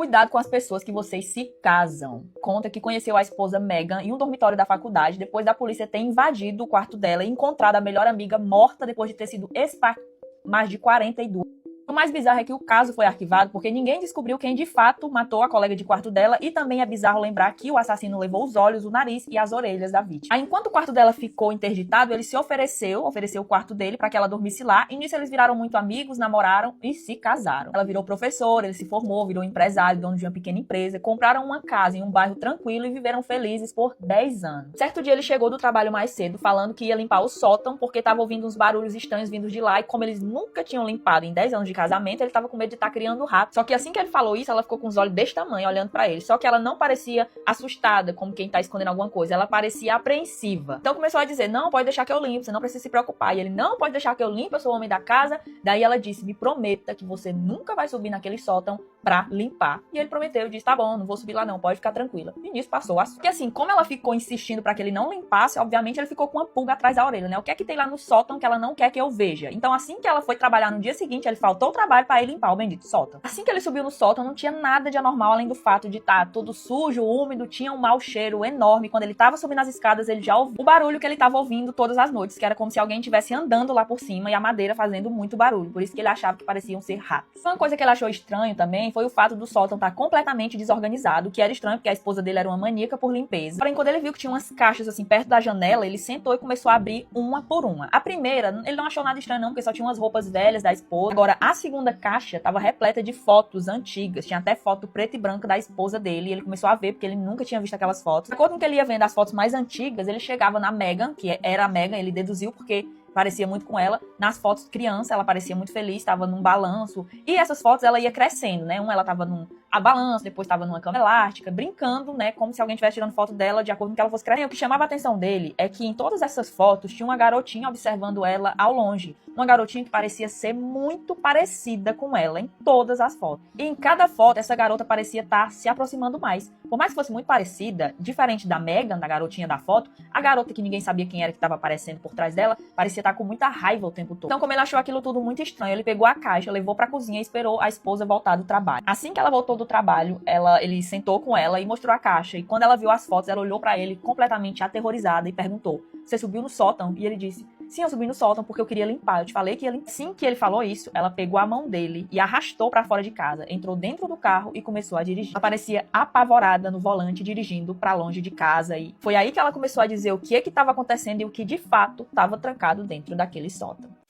Cuidado com as pessoas que vocês se casam. Conta que conheceu a esposa Megan em um dormitório da faculdade, depois da polícia ter invadido o quarto dela e encontrado a melhor amiga morta depois de ter sido esfaqueada mais de 42. O mais bizarro é que o caso foi arquivado porque ninguém descobriu quem de fato matou a colega de quarto dela, e também é bizarro lembrar que o assassino levou os olhos, o nariz e as orelhas da vítima. Aí, enquanto o quarto dela ficou interditado, ele se ofereceu o quarto dele para que ela dormisse lá, e nisso eles viraram muito amigos, namoraram e se casaram. Ela virou professora, ele se formou, virou empresário, dono de uma pequena empresa, compraram uma casa em um bairro tranquilo e viveram felizes por 10 anos. Certo dia ele chegou do trabalho mais cedo, falando que ia limpar o sótão porque estava ouvindo uns barulhos estranhos vindos de lá, e como eles nunca tinham limpado em 10 anos de casamento, ele tava com medo de estar criando rato. Só que assim que ele falou isso, ela ficou com os olhos desse tamanho, olhando pra ele. Só que ela não parecia assustada, como quem tá escondendo alguma coisa. Ela parecia apreensiva. Então começou a dizer, não, pode deixar que eu limpo, você não precisa se preocupar. E ele, não, pode deixar que eu limpo, eu sou o homem da casa. Daí ela disse, me prometa que você nunca vai subir naquele sótão pra limpar. E ele prometeu, disse, tá bom, não vou subir lá não, pode ficar tranquila. E nisso passou. Porque assim, como ela ficou insistindo pra que ele não limpasse, obviamente ele ficou com uma pulga atrás da orelha, né? O que é que tem lá no sótão que ela não quer que eu veja? Então assim que ela foi trabalhar no dia seguinte, ele faltou o trabalho pra ir limpar o bendito sótão. Assim que ele subiu no sótão, não tinha nada de anormal além do fato de estar todo sujo, úmido, tinha um mau cheiro enorme. Quando ele tava subindo as escadas, ele já ouviu o barulho que ele tava ouvindo todas as noites, que era como se alguém estivesse andando lá por cima e a madeira fazendo muito barulho. Por isso que ele achava que pareciam ser ratos. Uma coisa que ele achou estranho também foi o fato do sótão estar completamente desorganizado, que era estranho porque a esposa dele era uma maníaca por limpeza. Porém, quando ele viu que tinha umas caixas assim perto da janela, ele sentou e começou a abrir uma por uma. A primeira, ele não achou nada estranho não, porque só tinha umas roupas velhas da esposa. Agora, a segunda caixa estava repleta de fotos antigas, tinha até foto preto e branca da esposa dele, e ele começou a ver porque ele nunca tinha visto aquelas fotos. De acordo com que ele ia vendo as fotos mais antigas, ele chegava na Megan, que era a Megan, ele deduziu porque parecia muito com ela. Nas fotos criança, ela parecia muito feliz, estava num balanço. E essas fotos ela ia crescendo, né? Ela estava num balanço, depois estava numa cama elástica, brincando, né? Como se alguém estivesse tirando foto dela de acordo com que ela fosse crescendo. O que chamava a atenção dele é que em todas essas fotos tinha uma garotinha observando ela ao longe. Uma garotinha que parecia ser muito parecida com ela em todas as fotos. E em cada foto, essa garota parecia estar se aproximando mais. Por mais que fosse muito parecida, diferente da Megan, da garotinha da foto, a garota que ninguém sabia quem era que estava aparecendo por trás dela, parecia estar com muita raiva o tempo todo. Então, como ele achou aquilo tudo muito estranho, ele pegou a caixa, levou pra cozinha e esperou a esposa voltar do trabalho. Assim que ela voltou do trabalho, ele sentou com ela e mostrou a caixa. E quando ela viu as fotos, ela olhou pra ele completamente aterrorizada e perguntou, você subiu no sótão? E ele disse, sim, eu subi no sótão porque eu queria limpar. Eu te falei que ia limpar. Assim que ele falou isso, ela pegou a mão dele e arrastou pra fora de casa, entrou dentro do carro e começou a dirigir. Ela parecia apavorada no volante, dirigindo pra longe de casa, e foi aí que ela começou a dizer o que estava acontecendo e o que de fato estava trancado dentro daquele sótão.